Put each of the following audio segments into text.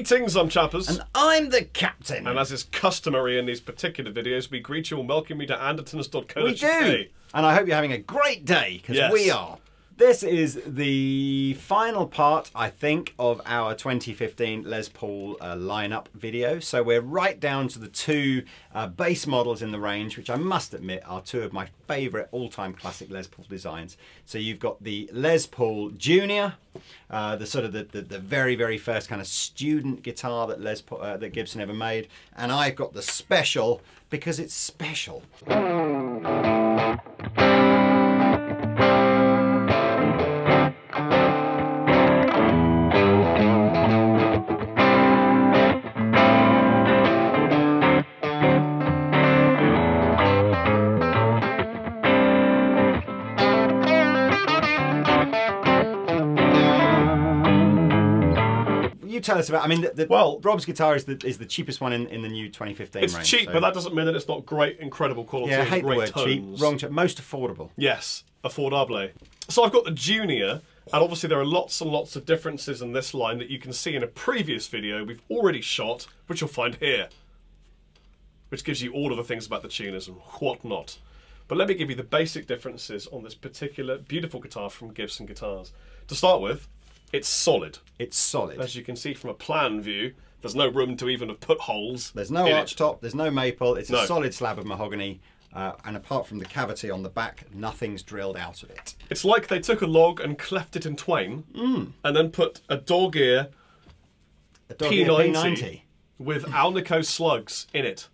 Greetings, I'm Chappers. And I'm the Captain. And as is customary in these particular videos, we greet you and welcome you to Andertons.co.uk. We do. And I hope you're having a great day, because yes. we are. This is the final part, I think, of our 2015 Les Paul lineup video. So we're right down to the two base models in the range, which I must admit are two of my favourite all-time classic Les Paul designs. So you've got the Les Paul Junior, the very, very first kind of student guitar that that Gibson ever made, and I've got the Special because it's special. Tell us about. I mean, well, Rob's guitar is the cheapest one in the new 2015 range. It's cheap, so. But that doesn't mean that it's not great, incredible quality. Yeah, I hate the word tones. cheap. Wrong. Most affordable. Yes, affordable. So I've got the Junior, and obviously there are lots and lots of differences in this line that you can see in a previous video we've already shot, which you'll find here, which gives you all of the things about the tuners and whatnot. But let me give you the basic differences on this particular beautiful guitar from Gibson Guitars. To start with, it's solid. It's solid. As you can see from a plan view, there's no room to even have put holes. There's no arch top, there's no maple, it's a solid slab of mahogany, and apart from the cavity on the back, nothing's drilled out of it. It's like they took a log and cleft it in twain, and then put a dog ear P90 with Alnico slugs in it.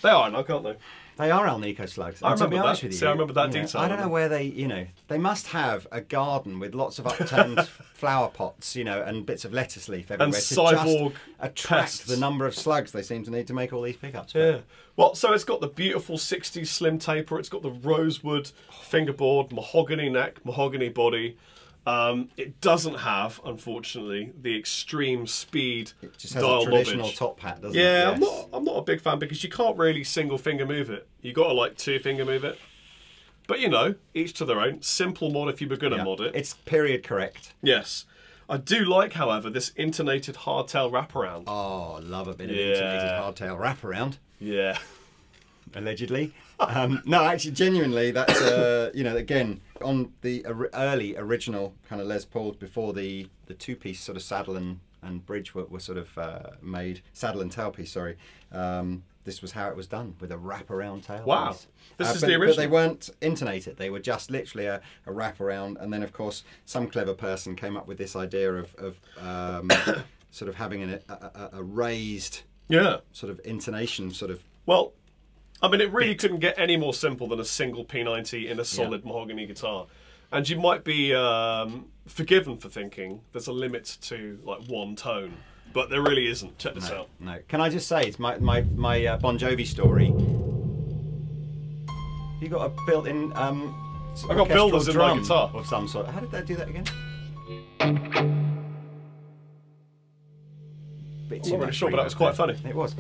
They are now, can't they? They are Alnico slugs. I remember that. With you, see, I remember that detail. I don't know where they must have a garden with lots of upturned flower pots, and bits of lettuce leaf everywhere and to cyborg just attract pests. the number of slugs they seem to need to make all these pickups. Yeah. Well, so it's got the beautiful 60s slim taper. It's got the rosewood fingerboard, mahogany neck, mahogany body. It doesn't have, unfortunately, the extreme speed it just has dial a traditional lobbage. top hat, doesn't it? Yeah, Yes. I'm not a big fan because you can't really single finger move it. You got to like two finger move it. But each to their own. Simple mod if you were going to mod it. It's period correct. Yes. I do like, however, this intonated hardtail wraparound. Oh, love a bit of intonated hardtail wraparound. Yeah. Allegedly. No, actually, genuinely, that's, again, on the early original kind of Les Pauls before the two-piece sort of saddle and bridge were sort of made, saddle and tailpiece, sorry. This was how it was done, with a wraparound tailpiece. Wow. This is the original. But they weren't intonated. They were just literally a wraparound. And then, of course, some clever person came up with this idea of sort of having a raised sort of intonation sort of... Well, I mean, it really couldn't get any more simple than a single P90 in a solid mahogany guitar. And you might be forgiven for thinking there's a limit to like one tone, but there really isn't. Check this out. No, can I just say, it's my Bon Jovi story. You got a built-in I've got builders in my guitar of some sort. How did they do that again? I'm not really sure, but that was quite funny. It was.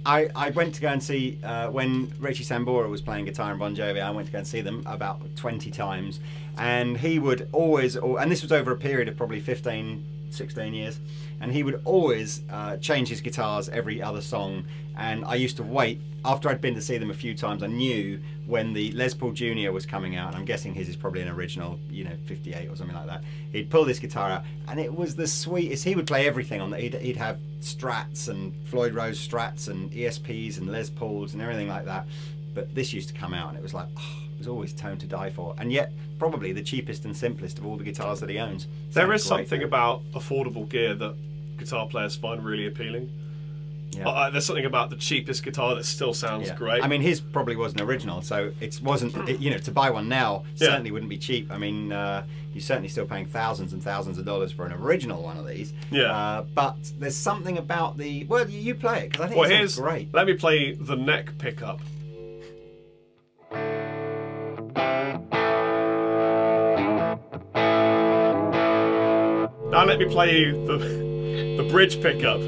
I went to go and see, when Richie Sambora was playing guitar in Bon Jovi, I went to go and see them about 20 times. And he would always, and this was over a period of probably 15, 16 years, and he would always change his guitars every other song. And I used to wait, after I'd been to see them a few times, I knew when the Les Paul Junior was coming out, and I'm guessing his is probably an original, 58 or something like that. He'd pull this guitar out, and it was the sweetest. He would play everything on that. He'd have Strats and Floyd Rose Strats and ESPs and Les Pauls and everything like that. But this used to come out, and it was like, it was always tone to die for. And yet, probably the cheapest and simplest of all the guitars that he owns. There is something about affordable gear that guitar players find really appealing. Yeah. There's something about the cheapest guitar that still sounds great. I mean, his probably was an original, so it wasn't. To buy one now certainly wouldn't be cheap. I mean, you're certainly still paying thousands and thousands of dollars for an original one of these. Yeah. But there's something about the. Well, you play it because I think it sounds great. Let me play the neck pickup. Now let me play you the bridge pickup.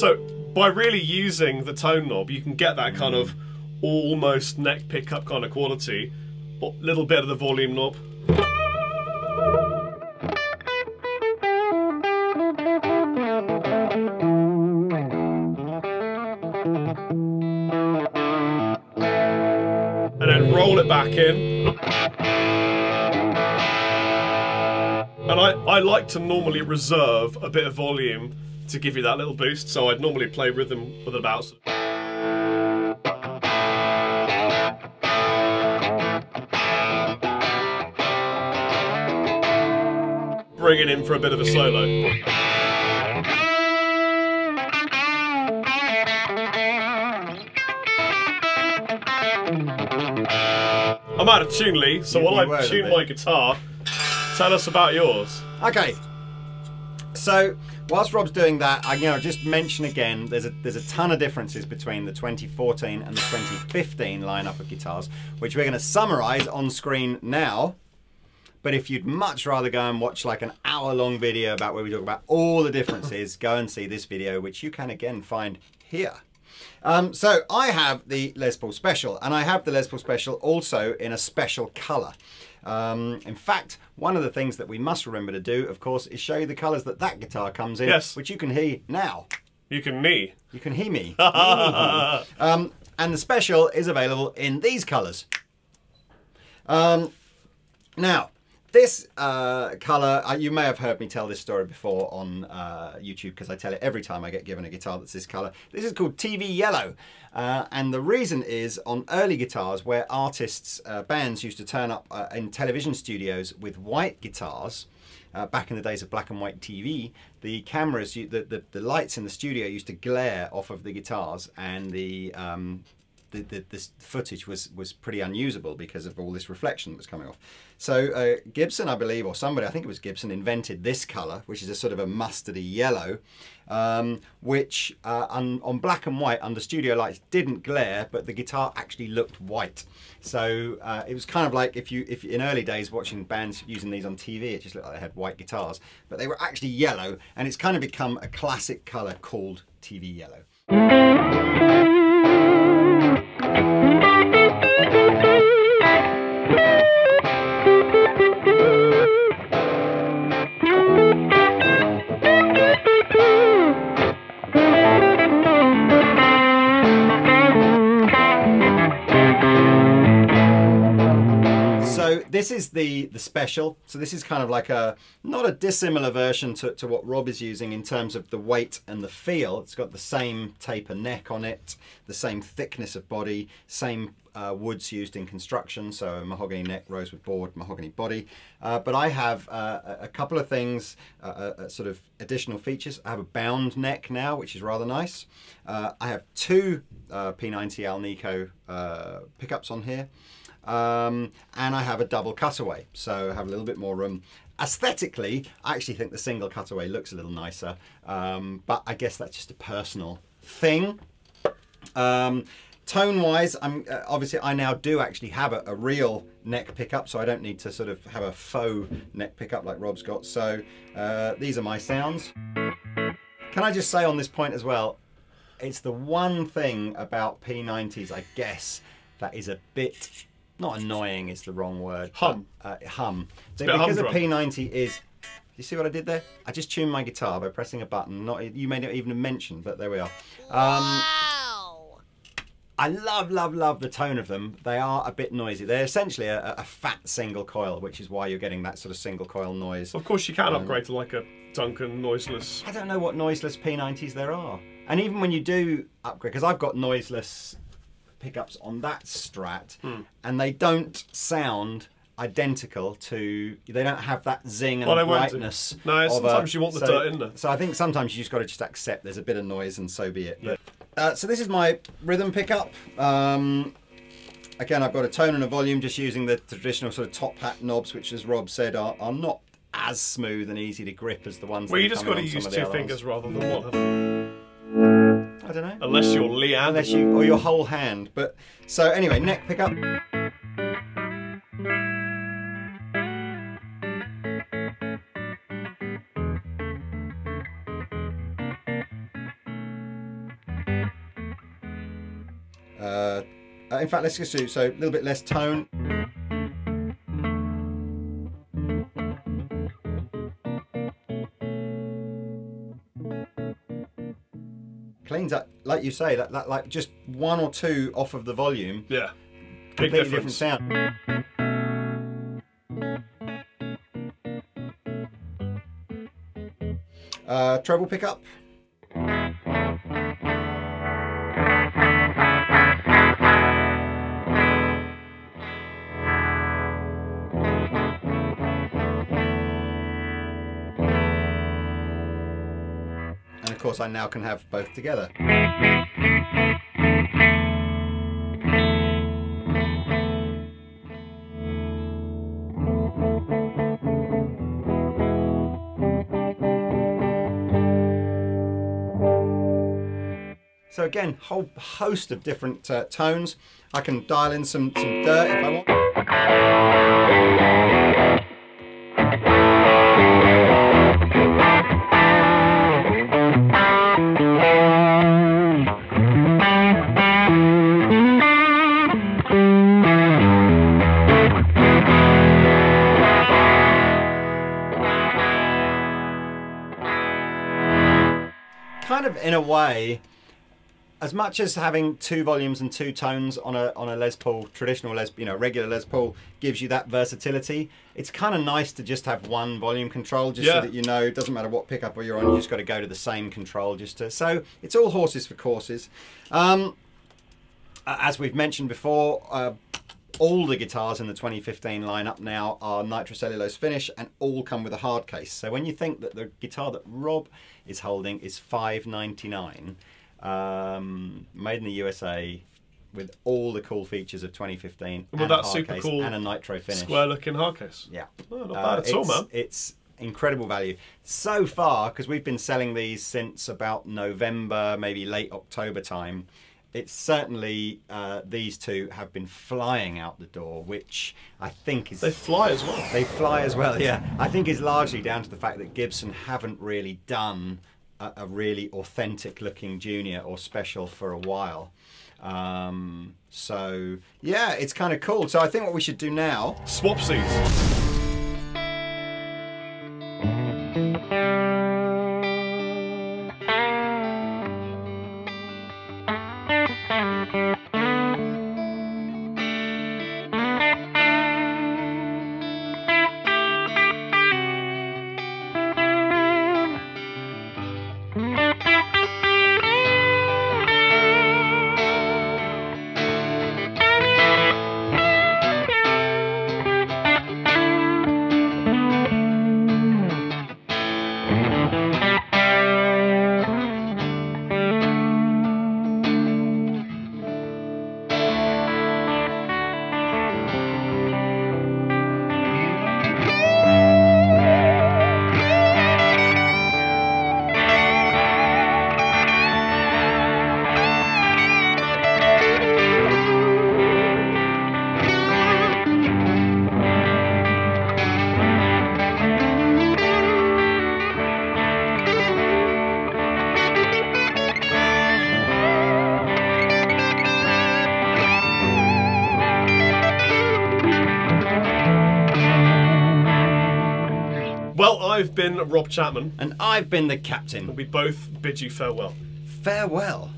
So by really using the tone knob, you can get that kind of almost neck pickup kind of quality. A little bit of the volume knob. And then roll it back in. And I like to normally reserve a bit of volume to give you that little boost, so I'd normally play rhythm with about. Bring it in for a bit of a solo. I'm out of tune, Lee, so while I tune my guitar, tell us about yours. Okay, so whilst Rob's doing that, I just mention again, there's a ton of differences between the 2014 and the 2015 lineup of guitars, which we're going to summarise on screen now. But if you'd much rather go and watch like an hour-long video about where we talk about all the differences, go and see this video, which you can again find here. So I have the Les Paul Special, and I have the Les Paul Special also in a special colour. In fact, one of the things that we must remember to do, of course, is show you the colours that that guitar comes in, yes, which you can hear now. You can knee. You can hear me. And the Special is available in these colours. Now, this colour, you may have heard me tell this story before on YouTube, because I tell it every time I get given a guitar that's this colour. This is called TV Yellow. And the reason is, on early guitars where artists, bands used to turn up in television studios with white guitars, back in the days of black and white TV, the cameras, the lights in the studio used to glare off of the guitars, and the footage was pretty unusable because of all this reflection that was coming off. So Gibson, I believe, or somebody, I think it was Gibson, invented this colour, which is a sort of a mustardy yellow, which on black and white under studio lights didn't glare, but the guitar actually looked white. So it was kind of like if in early days watching bands using these on TV, it just looked like they had white guitars, but they were actually yellow, and it's kind of become a classic colour called TV Yellow. This is the Special, so this is kind of like not a dissimilar version to what Rob is using in terms of the weight and the feel. It's got the same taper neck on it, the same thickness of body, same woods used in construction, so mahogany neck, rosewood board, mahogany body. But I have a couple of things, sort of additional features. I have a bound neck now, which is rather nice. I have two P90 Alnico pickups on here. And I have a double cutaway, so I have a little bit more room. Aesthetically, I actually think the single cutaway looks a little nicer, but I guess that's just a personal thing. Tone-wise, obviously I now do actually have a real neck pickup, so I don't need to sort of have a faux neck pickup like Rob's got. So these are my sounds. Can I just say on this point as well, it's the one thing about P90s, I guess, that is a bit... not annoying is the wrong word. Hum. Hum. Because a P90 is... You see what I did there? I just tuned my guitar by pressing a button. You may not even have mentioned, but there we are. Wow! I love the tone of them. They are a bit noisy. They're essentially a fat single coil, which is why you're getting that sort of single coil noise. Of course you can upgrade to like a Duncan noiseless. I don't know what noiseless P90s there are. And even when you do upgrade, because I've got noiseless pickups on that Strat, and they don't sound identical to, they don't have that zing and brightness. No, sometimes you want the dirt in there. So I think sometimes you just got to just accept there's a bit of noise and so be it. Yeah. So this is my rhythm pickup. Again, I've got a tone and a volume, just using the traditional sort of top hat knobs, which, as Rob said, are not as smooth and easy to grip as the ones that you just got to use two fingers rather than one, haven't you? I don't know. Unless you're Leanne. Unless you, or your whole hand. But so anyway, neck pickup. In fact, let's just do so a little bit less tone. Cleans up, like you say, that like just 1 or 2 off of the volume. Yeah, big Completely difference. different sound. Treble pickup. And of course I now can have both together. So again, whole host of different tones. I can dial in some dirt if I want. Kind of in a way, as much as having 2 volumes and 2 tones on a Les Paul, traditional regular Les Paul gives you that versatility, it's kind of nice to just have 1 volume control, just so that it doesn't matter what pickup you're on, you just got to go to the same control so it's all horses for courses. As we've mentioned before, all the guitars in the 2015 lineup now are nitrocellulose finish and all come with a hard case. So when you think that the guitar that Rob is holding is $599, made in the USA, with all the cool features of 2015, Well, that's super cool. And a nitro finish. Square looking hard case. Yeah. Oh, not bad at all, man. It's incredible value. So far, because we've been selling these since about November, maybe late October time, it's certainly, these 2 have been flying out the door, which I think is... They fly as well. They fly as well, yeah. I think is largely down to the fact that Gibson haven't really done a really authentic looking junior or special for a while. So yeah, it's kind of cool. So I think what we should do now... Swapsies. Well, I've been Rob Chapman. And I've been the Captain. We both bid you farewell. Farewell.